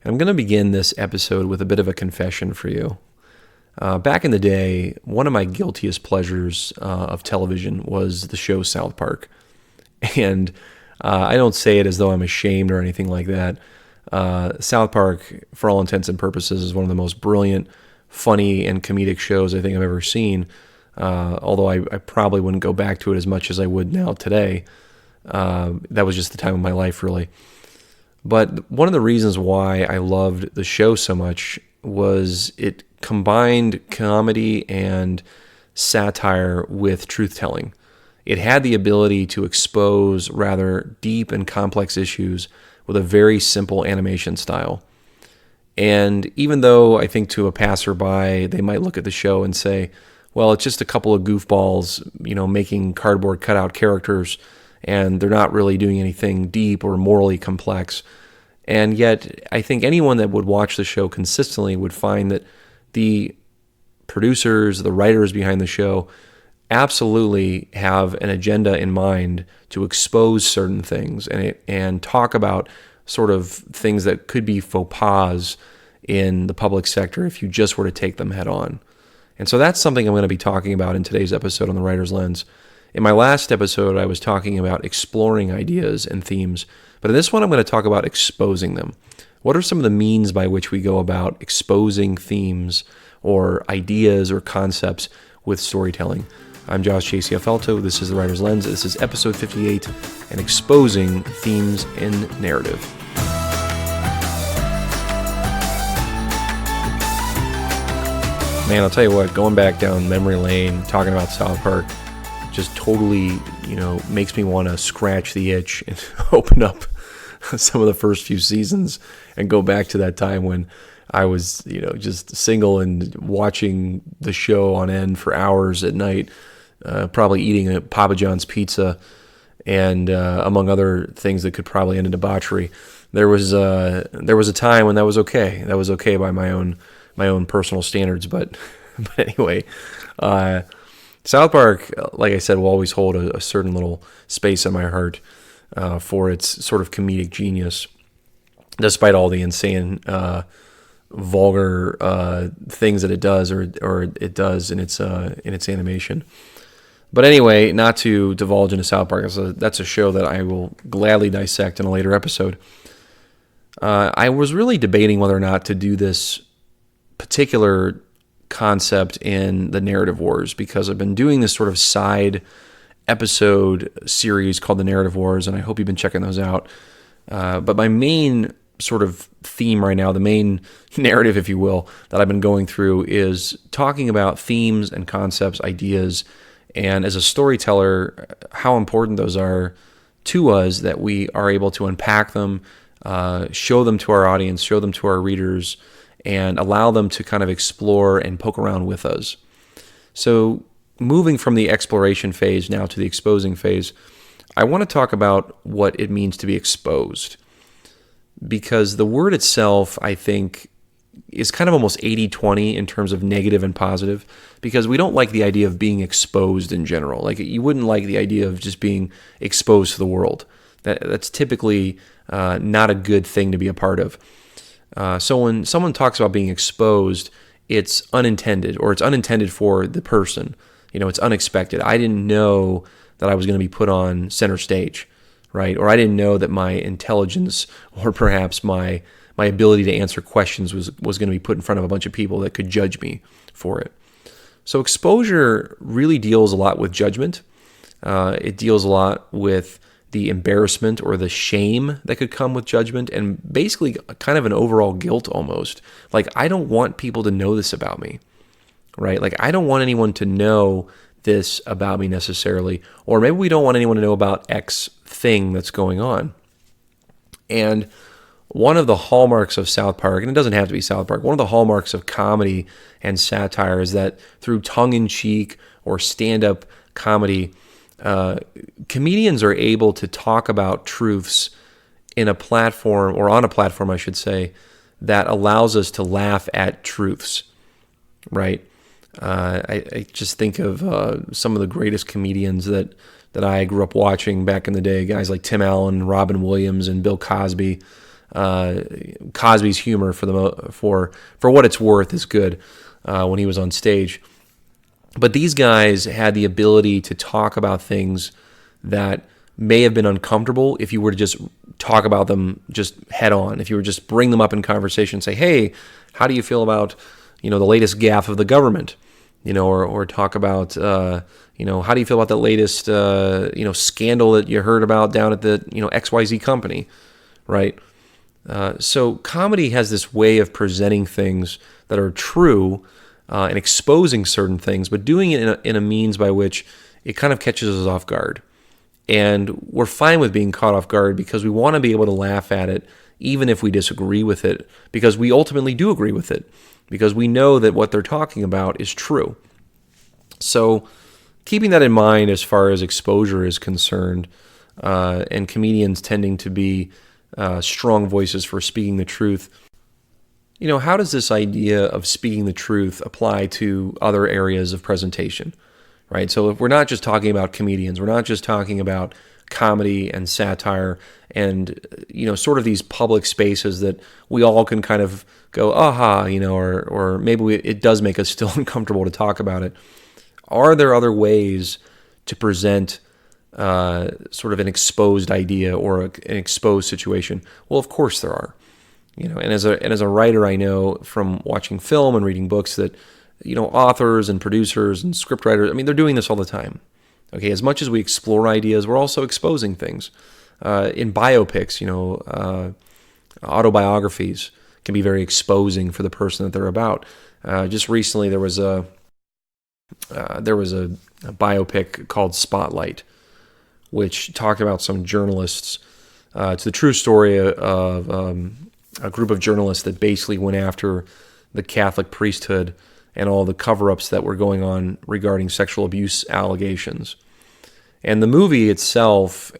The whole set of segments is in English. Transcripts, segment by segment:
I'm going to begin this episode with a bit of a confession for you. Back in the day, one of my guiltiest pleasures of television was the show South Park. And I don't say it as though I'm ashamed or anything like that. South Park, for all intents and purposes, is one of the most brilliant, funny, and comedic shows I think I've ever seen. Although I probably wouldn't go back to it as much as I would now today. That was just the time of my life, really. But one of the reasons why I loved the show so much was it combined comedy and satire with truth-telling. It had the ability to expose rather deep and complex issues with a very simple animation style. And even though I think to a passerby, they might look at the show and say, well, it's just a couple of goofballs, making cardboard cutout characters, and they're not really doing anything deep or morally complex. And yet, I think anyone that would watch the show consistently would find that the producers, the writers behind the show, absolutely have an agenda in mind to expose certain things and talk about sort of things that could be faux pas in the public sector if you just were to take them head on. And so that's something I'm going to be talking about in today's episode on The Writer's Lens. In my last episode, I was talking about exploring ideas and themes, but in this one, I'm going to talk about exposing them. What are some of the means by which we go about exposing themes or ideas or concepts with storytelling? I'm Josh Chasey-Felto. This is The Writer's Lens. This is episode 58, and exposing themes in narrative. Man, I'll tell you what, going back down memory lane, talking about South Park, just totally, makes me want to scratch the itch and open up some of the first few seasons and go back to that time when I was, just single and watching the show on end for hours at night, probably eating a Papa John's pizza and among other things that could probably end in debauchery. There was a time when that was okay. That was okay by my own personal standards, but anyway, South Park, like I said, will always hold a certain little space in my heart for its sort of comedic genius, despite all the insane, vulgar things that it does or it does in its animation. But anyway, not to divulge into South Park, that's a show that I will gladly dissect in a later episode. I was really debating whether or not to do this particular concept in the Narrative Wars, because I've been doing this sort of side episode series called the Narrative Wars, and I hope you've been checking those out. But my main sort of theme right now, the main narrative, if you will, that I've been going through is talking about themes and concepts, ideas, and as a storyteller, how important those are to us, that we are able to unpack them, show them to our audience, show them to our readers, and allow them to kind of explore and poke around with us. So moving from the exploration phase now to the exposing phase, I want to talk about what it means to be exposed. Because the word itself, I think, is kind of almost 80-20 in terms of negative and positive, because we don't like the idea of being exposed in general. Like, you wouldn't like the idea of just being exposed to the world. That's typically not a good thing to be a part of. So when someone talks about being exposed, it's unintended, or it's unintended for the person. It's unexpected. I didn't know that I was going to be put on center stage, right? Or I didn't know that my intelligence, or perhaps my ability to answer questions was going to be put in front of a bunch of people that could judge me for it. So exposure really deals a lot with judgment. It deals a lot with the embarrassment or the shame that could come with judgment, and basically kind of an overall guilt almost. Like, I don't want people to know this about me, right? Like, I don't want anyone to know this about me necessarily, or maybe we don't want anyone to know about X thing that's going on. And one of the hallmarks of South Park, and it doesn't have to be South Park, one of the hallmarks of comedy and satire is that through tongue-in-cheek or stand-up comedy, comedians are able to talk about truths in a platform, or on a platform, I should say, that allows us to laugh at truths, right? I just think of some of the greatest comedians that I grew up watching back in the day, guys like Tim Allen, Robin Williams, and Bill Cosby. Cosby's humor, for what it's worth, is good when he was on stage. But these guys had the ability to talk about things that may have been uncomfortable if you were to just talk about them just head on. If you were just bring them up in conversation and say, hey, how do you feel about, the latest gaffe of the government? Or talk about, how do you feel about the latest, scandal that you heard about down at the, XYZ company, right? So comedy has this way of presenting things that are true and exposing certain things, but doing it in a means by which it kind of catches us off guard. And we're fine with being caught off guard because we want to be able to laugh at it, even if we disagree with it, because we ultimately do agree with it, because we know that what they're talking about is true. So keeping that in mind as far as exposure is concerned, and comedians tending to be strong voices for speaking the truth, how does this idea of speaking the truth apply to other areas of presentation? Right? So if we're not just talking about comedians, we're not just talking about comedy and satire and, sort of these public spaces that we all can kind of go, aha, or maybe it does make us still uncomfortable to talk about it. Are there other ways to present sort of an exposed idea or an exposed situation? Well, of course there are. And as a writer, I know from watching film and reading books that authors and producers and scriptwriters, they're doing this all the time. Okay, as much as we explore ideas, we're also exposing things. In biopics, autobiographies can be very exposing for the person that they're about. Just recently, there was a biopic called Spotlight, which talked about some journalists. It's the true story of a group of journalists that basically went after the Catholic priesthood and all the cover-ups that were going on regarding sexual abuse allegations. And the movie itself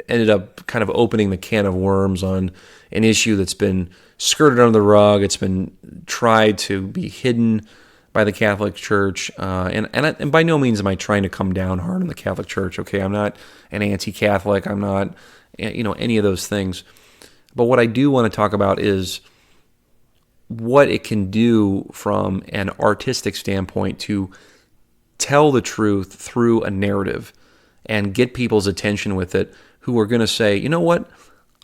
ended up kind of opening the can of worms on an issue that's been skirted under the rug. It's been tried to be hidden by the Catholic Church. And by no means am I trying to come down hard on the Catholic Church, okay? I'm not an anti-Catholic. I'm not, any of those things. But what I do want to talk about is what it can do from an artistic standpoint to tell the truth through a narrative and get people's attention with it, who are going to say, you know what,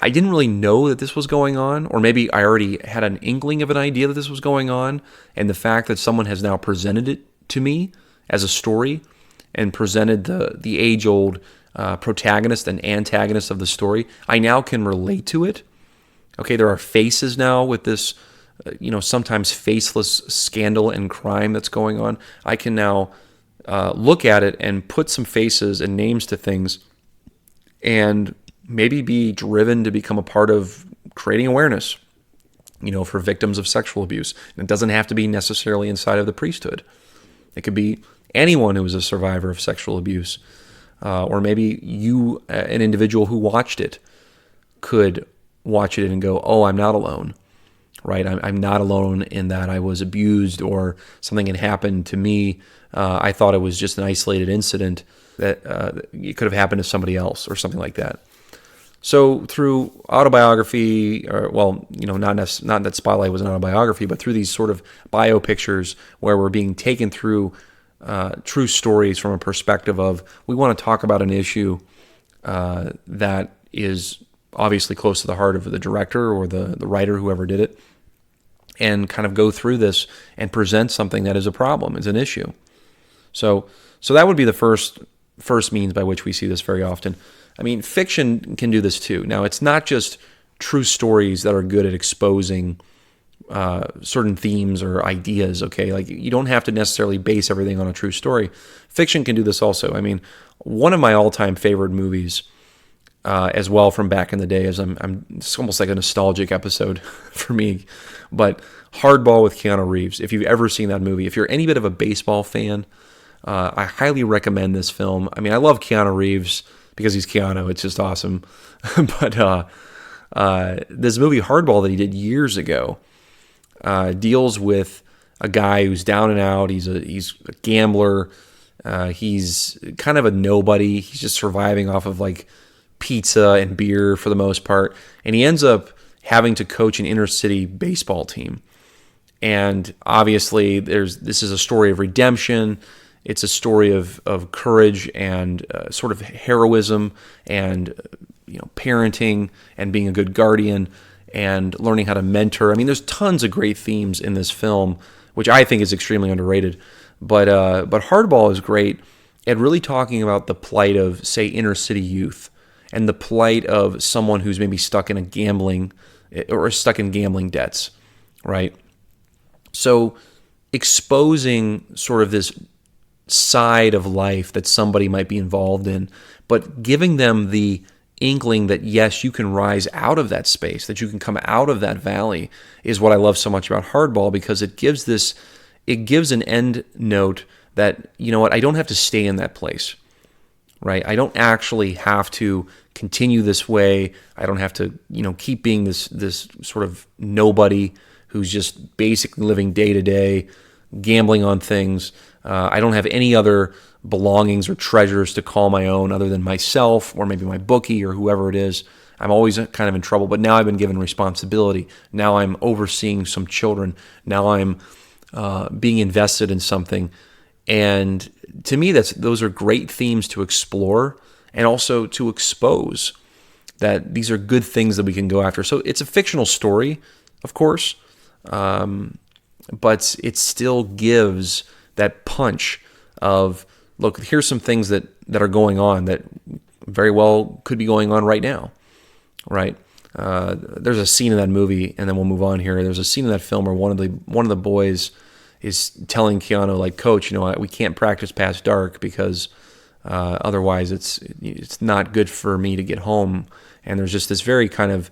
I didn't really know that this was going on, or maybe I already had an inkling of an idea that this was going on, and the fact that someone has now presented it to me as a story and presented the age-old protagonist and antagonist of the story, I now can relate to it. Okay, there are faces now with this sometimes faceless scandal and crime that's going on. I can now look at it and put some faces and names to things and maybe be driven to become a part of creating awareness, for victims of sexual abuse. And it doesn't have to be necessarily inside of the priesthood. It could be anyone who is a survivor of sexual abuse. Or maybe you, an individual who watched it, could watch it and go, oh, I'm not alone. Right, I'm not alone in that I was abused or something had happened to me. I thought it was just an isolated incident that it could have happened to somebody else or something like that. So through autobiography, not that Spotlight was an autobiography, but through these sort of bio pictures where we're being taken through true stories from a perspective of, we want to talk about an issue that is obviously close to the heart of the director or the writer, whoever did it, and kind of go through this and present something that is a problem, is an issue. So that would be the first means by which we see this very often. Fiction can do this too. Now, it's not just true stories that are good at exposing certain themes or ideas, okay? Like, you don't have to necessarily base everything on a true story. Fiction can do this also. One of my all-time favorite movies, as well, from back in the day, is it's almost like a nostalgic episode for me, but Hardball with Keanu Reeves. If you've ever seen that movie, if you're any bit of a baseball fan, I highly recommend this film. I love Keanu Reeves because he's Keanu. It's just awesome. But this movie Hardball that he did years ago deals with a guy who's down and out. He's a gambler. He's kind of a nobody. He's just surviving off of like pizza and beer for the most part, and he ends up having to coach an inner city baseball team. And obviously, this is a story of redemption. It's a story of courage and sort of heroism and parenting and being a good guardian and learning how to mentor. I mean, there's tons of great themes in this film, which I think is extremely underrated. But Hardball is great at really talking about the plight of, say, inner city youth and the plight of someone who's maybe stuck in gambling debts, right? So exposing sort of this side of life that somebody might be involved in, but giving them the inkling that, yes, you can rise out of that space, that you can come out of that valley, is what I love so much about Hardball, because it gives an end note that, you know what, I don't have to stay in that place, right? I don't actually have to continue this way. I don't have to, keep being this sort of nobody who's just basically living day to day, gambling on things. I don't have any other belongings or treasures to call my own other than myself or maybe my bookie or whoever it is. I'm always kind of in trouble, but now I've been given responsibility. Now I'm overseeing some children. Now I'm being invested in something. And to me, those are great themes to explore and also to expose that these are good things that we can go after. So it's a fictional story, of course, but it still gives that punch of, look, here's some things that are going on that very well could be going on right now, right? There's a scene in that movie, and then we'll move on here. There's a scene in that film where one of the boys is telling Keanu, like, Coach, we can't practice past dark because otherwise it's not good for me to get home. And there's just this very kind of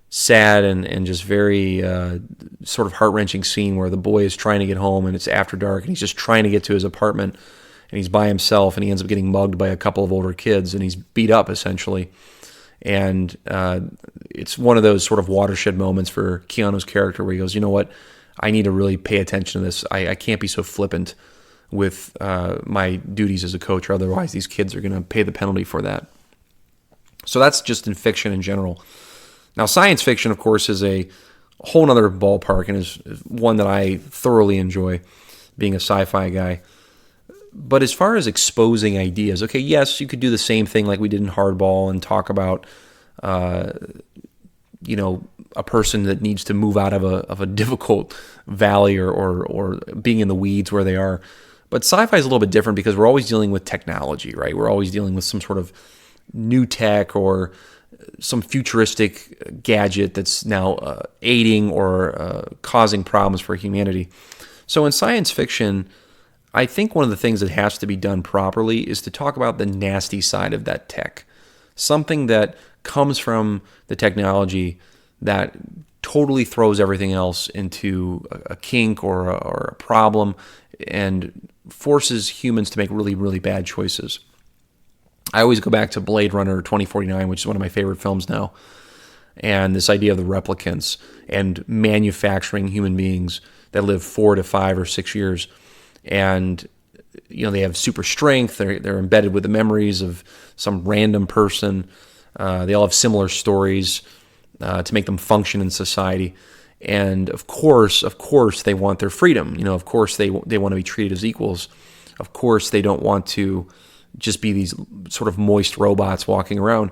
sad and just very sort of heart-wrenching scene where the boy is trying to get home and it's after dark and he's just trying to get to his apartment and he's by himself and he ends up getting mugged by a couple of older kids and he's beat up essentially. And it's one of those sort of watershed moments for Keanu's character where he goes, you know what, I need to really pay attention to this. I can't be so flippant with my duties as a coach, or otherwise these kids are going to pay the penalty for that. So that's just in fiction in general. Now, science fiction, of course, is a whole other ballpark and is one that I thoroughly enjoy, being a sci-fi guy. But as far as exposing ideas, okay, yes, you could do the same thing like we did in Hardball and talk about, a person that needs to move out of a difficult valley or being in the weeds where they are. But sci-fi is a little bit different because we're always dealing with technology, right? We're always dealing with some sort of new tech or some futuristic gadget that's now aiding or causing problems for humanity. So in science fiction, I think one of the things that has to be done properly is to talk about the nasty side of that tech. Something that comes from the technology that totally throws everything else into a kink or a problem and forces humans to make really, really bad choices. I always go back to Blade Runner 2049, which is one of my favorite films now, and this idea of the replicants and manufacturing human beings that live 4 to 5 or 6 years. And they have super strength. They're embedded with the memories of some random person. They all have similar stories to make them function in society. And of course, they want their freedom. Of course, they want to be treated as equals. Of course, they don't want to just be these sort of moist robots walking around.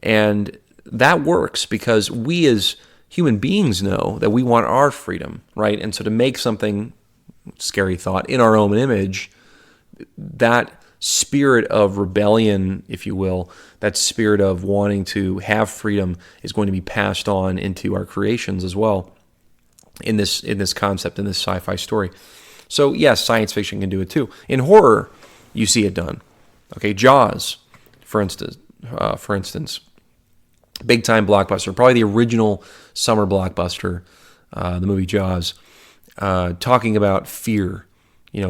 And that works because we as human beings know that we want our freedom, right? And so to make something, scary thought, in our own image, that spirit of rebellion, if you will, that spirit of wanting to have freedom is going to be passed on into our creations as well in this concept, in this sci-fi story. So yes, science fiction can do it too. In horror, you see it done. Okay, Jaws, for instance, big time blockbuster, probably the original summer blockbuster, the movie Jaws, talking about fear,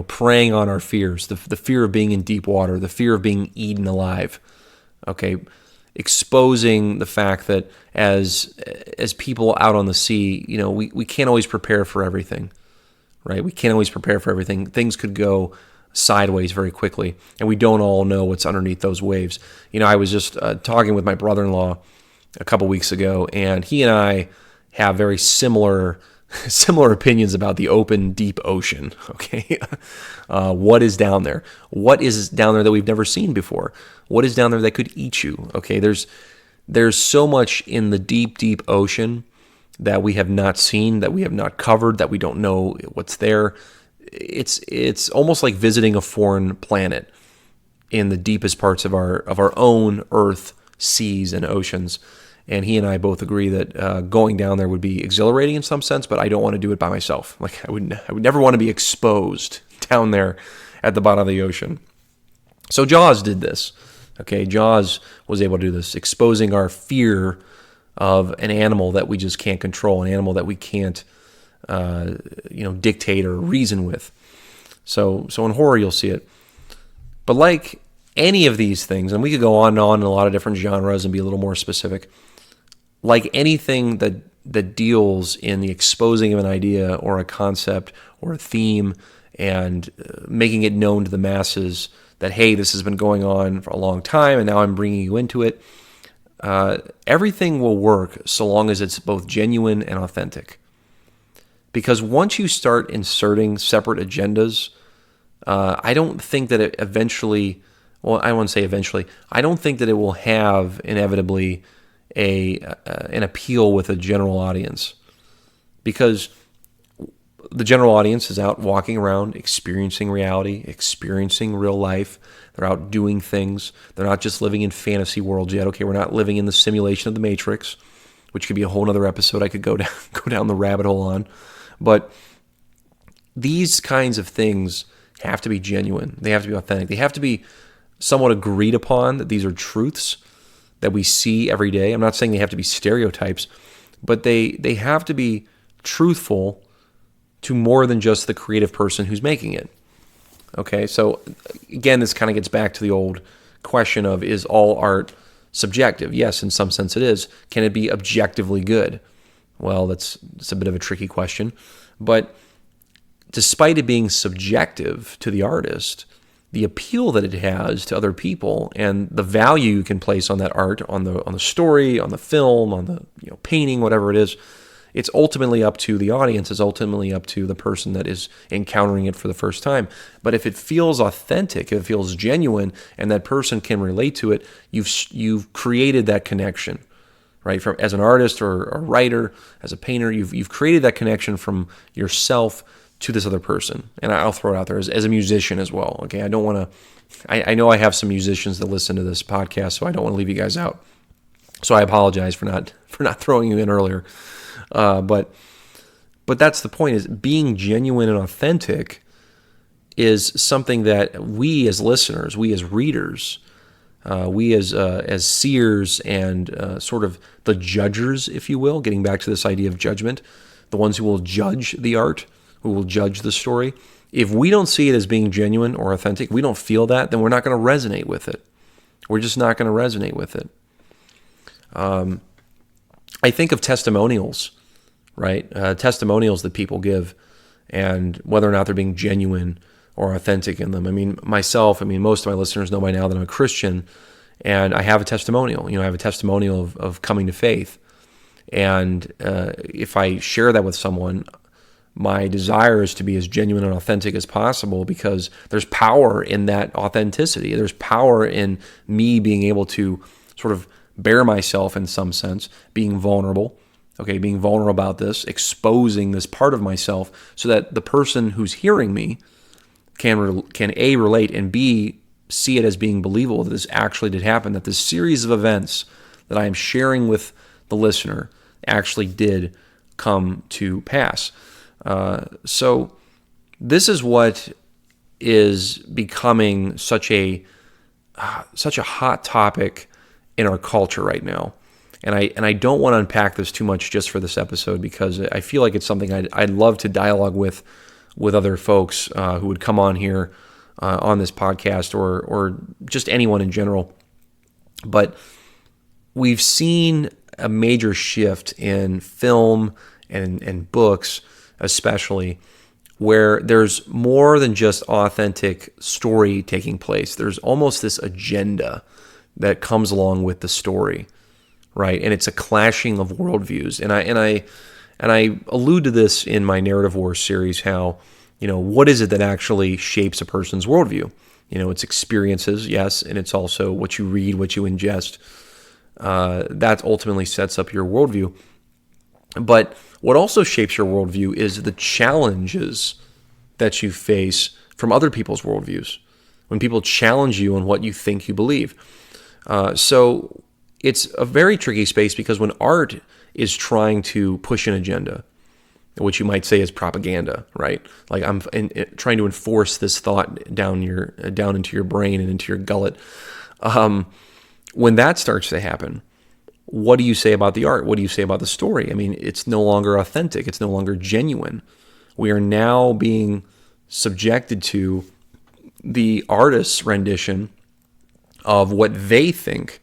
preying on our fears, the fear of being in deep water, the fear of being eaten alive. Okay, exposing the fact that as people out on the sea, we can't always prepare for everything, right? We can't always prepare for everything. Things could go sideways very quickly, and we don't all know what's underneath those waves. I was just talking with my brother-in-law a couple weeks ago, and he and I have very similar opinions about the open, deep ocean. Okay, what is down there? What is down there that we've never seen before? What is down there that could eat you? Okay, there's so much in the deep, deep ocean that we have not seen, that we have not covered, that we don't know what's there. It's almost like visiting a foreign planet in the deepest parts of our own Earth, seas, and oceans. And he and I both agree that going down there would be exhilarating in some sense, but I don't want to do it by myself. Like I would never want to be exposed down there at the bottom of the ocean. So Jaws did this. Okay, Jaws was able to do this, exposing our fear of an animal that we just can't control, an animal that we can't, dictate or reason with. So in horror, you'll see it. But like any of these things, and we could go on and on in a lot of different genres and be a little more specific, like anything that deals in the exposing of an idea or a concept or a theme and making it known to the masses that, hey, this has been going on for a long time and now I'm bringing you into it, everything will work so long as it's both genuine and authentic. Because once you start inserting separate agendas, I don't think that it eventually, well, I won't say eventually, I don't think that it will have inevitably an appeal with a general audience, because the general audience is out walking around, experiencing reality, experiencing real life. They're out doing things. They're not just living in fantasy worlds yet. Okay, we're not living in the simulation of the Matrix, which could be a whole other episode I could go down the rabbit hole on. But these kinds of things have to be genuine. They have to be authentic. They have to be somewhat agreed upon that these are truths that we see every day. I'm not saying they have to be stereotypes, but they have to be truthful to more than just the creative person who's making it. Okay, so again, this kind of gets back to the old question of, is all art subjective? Yes, in some sense it is. Can it be objectively good? Well, that's a bit of a tricky question. But despite it being subjective to the artist, the appeal that it has to other people and the value you can place on that art, on the story, on the film, on the painting, whatever it is, it's ultimately up to the audience. It's ultimately up to the person that is encountering it for the first time. But if it feels authentic, if it feels genuine, and that person can relate to it, you've created that connection, right? From as an artist or a writer, as a painter, you've created that connection from yourself to this other person. And I'll throw it out there as a musician as well. Okay, I don't want to. I know I have some musicians that listen to this podcast, so I don't want to leave you guys out. So I apologize for not throwing you in earlier. But that's the point, is being genuine and authentic is something that we as listeners, we as readers, we as seers and sort of the judgers, if you will, getting back to this idea of judgment, the ones who will judge the art, who will judge the story. If we don't see it as being genuine or authentic, we don't feel that, then we're not going to resonate with it. We're just not going to resonate with it. I think of testimonials, right? Testimonials that people give, and whether or not they're being genuine or authentic in them. Most of my listeners know by now that I'm a Christian, and I have a testimonial. I have a testimonial of coming to faith. And if I share that with someone, my desire is to be as genuine and authentic as possible, because there's power in that authenticity. There's power in me being able to sort of bare myself in some sense, being vulnerable, being vulnerable about this, exposing this part of myself, so that the person who's hearing me can A, relate, and B, see it as being believable that this actually did happen, that this series of events that I am sharing with the listener actually did come to pass. So this is what is becoming such a hot topic in our culture right now. And I don't want to unpack this too much just for this episode, because I feel like it's something I'd love to dialogue with other folks who would come on here on this podcast, or just anyone in general. But we've seen a major shift in film and books, especially, where there's more than just authentic story taking place. There's almost this agenda that comes along with the story, right? And it's a clashing of worldviews. And And I allude to this in my Narrative Wars series, how, what is it that actually shapes a person's worldview? It's experiences, yes, and it's also what you read, what you ingest. That ultimately sets up your worldview. But what also shapes your worldview is the challenges that you face from other people's worldviews, when people challenge you on what you think you believe. So it's a very tricky space, because when art is trying to push an agenda, which you might say is propaganda, right? Like I'm trying to enforce this thought down into your brain and into your gullet. When that starts to happen, what do you say about the art? What do you say about the story? I mean, it's no longer authentic. It's no longer genuine. We are now being subjected to the artist's rendition of what they think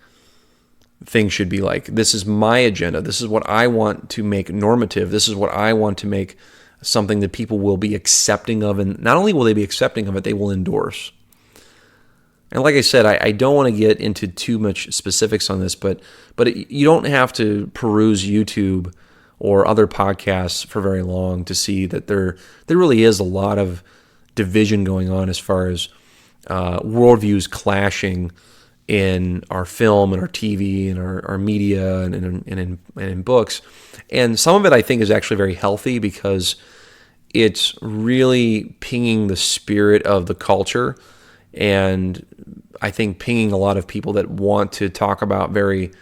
things should be like. This is my agenda. This is what I want to make normative. This is what I want to make something that people will be accepting of. And not only will they be accepting of it, they will endorse. And like I said, I don't want to get into too much specifics on this, but you don't have to peruse YouTube or other podcasts for very long to see that there really is a lot of division going on as far as worldviews clashing in our film and our TV and our media and in books. And some of it I think is actually very healthy, because it's really pinging the spirit of the culture, and I think pinging a lot of people that want to talk about very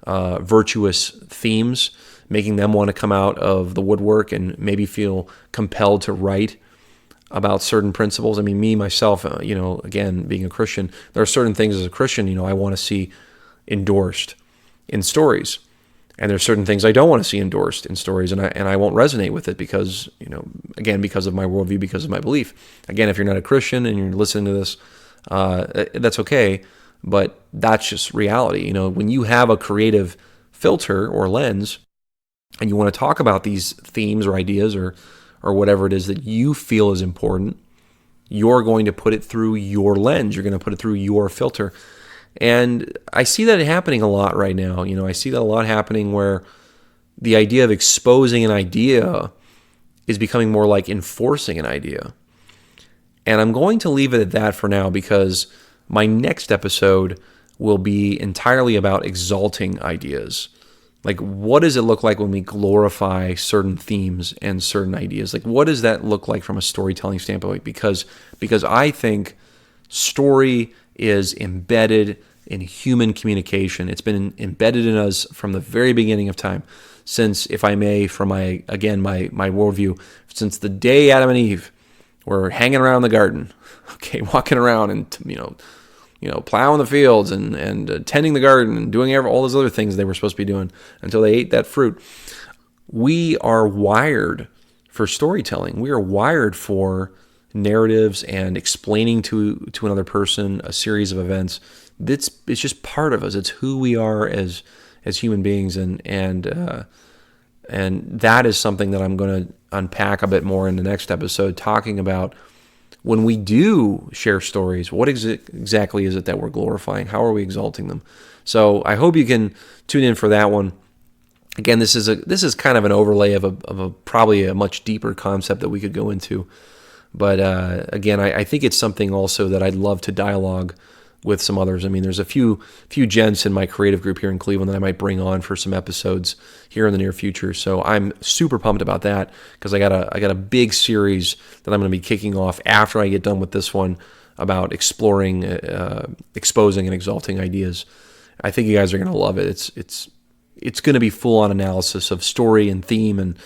virtuous themes, making them want to come out of the woodwork and maybe feel compelled to write about certain principles. I mean, me, myself, again, being a Christian, there are certain things as a Christian, I want to see endorsed in stories. And there's certain things I don't want to see endorsed in stories, and I won't resonate with it because, again, because of my worldview, because of my belief. Again, if you're not a Christian and you're listening to this, that's okay, but that's just reality. When you have a creative filter or lens and you want to talk about these themes or ideas or whatever it is that you feel is important, you're going to put it through your lens. You're going to put it through your filter. And I see that happening a lot right now. I see that a lot happening where the idea of exposing an idea is becoming more like enforcing an idea. And I'm going to leave it at that for now, because my next episode will be entirely about exalting ideas. Like, what does it look like when we glorify certain themes and certain ideas? Like, what does that look like from a storytelling standpoint? Because I think story is embedded in human communication. It's been embedded in us from the very beginning of time. Since, if I may, from my worldview, since the day Adam and Eve were hanging around the garden, okay, walking around and plowing the fields and tending the garden and doing all those other things they were supposed to be doing until they ate that fruit. We are wired for storytelling. We are wired for narratives and explaining to another person a series of events. It's just part of us. It's who we are as human beings, and that is something that I'm going to unpack a bit more in the next episode, talking about when we do share stories, what exactly is it that we're glorifying? How are we exalting them? So I hope you can tune in for that one. Again, this is kind of an overlay of a probably a much deeper concept that we could go into. But again, I think it's something also that I'd love to dialogue with some others. I mean, there's a few gents in my creative group here in Cleveland that I might bring on for some episodes here in the near future. So I'm super pumped about that, because I got a big series that I'm going to be kicking off after I get done with this one about exploring, exposing, and exalting ideas. I think you guys are going to love it. It's going to be full on analysis of story and theme,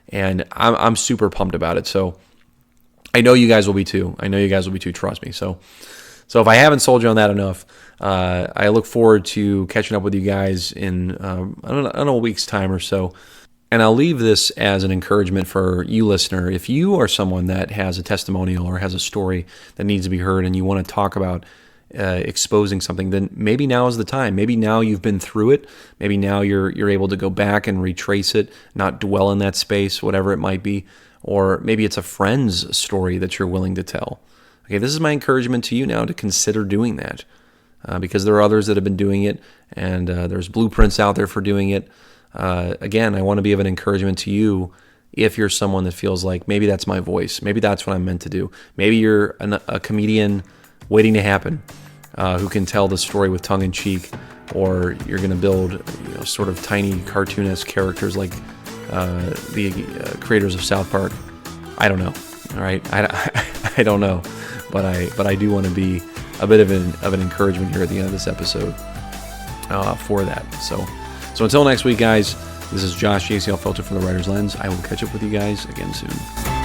and I'm super pumped about it. So I know you guys will be too. Trust me. So if I haven't sold you on that enough, I look forward to catching up with you guys in, I don't know, a week's time or so. And I'll leave this as an encouragement for you, listener. If you are someone that has a testimonial or has a story that needs to be heard and you want to talk about exposing something, then maybe now is the time. Maybe now you've been through it. Maybe now you're able to go back and retrace it, not dwell in that space, whatever it might be. Or maybe it's a friend's story that you're willing to tell. Okay, this is my encouragement to you now to consider doing that, because there are others that have been doing it, and there's blueprints out there for doing it. again, I want to be of an encouragement to you if you're someone that feels like maybe that's my voice, maybe that's what I'm meant to do. Maybe you're a comedian waiting to happen who can tell the story with tongue in cheek, or you're going to build sort of tiny cartoonist characters like the creators of South Park. I don't know. All right, I don't know, but I do want to be a bit of an encouragement here at the end of this episode for that. So until next week, guys. This is Josh, the ACL Filter from the Writer's Lens. I will catch up with you guys again soon.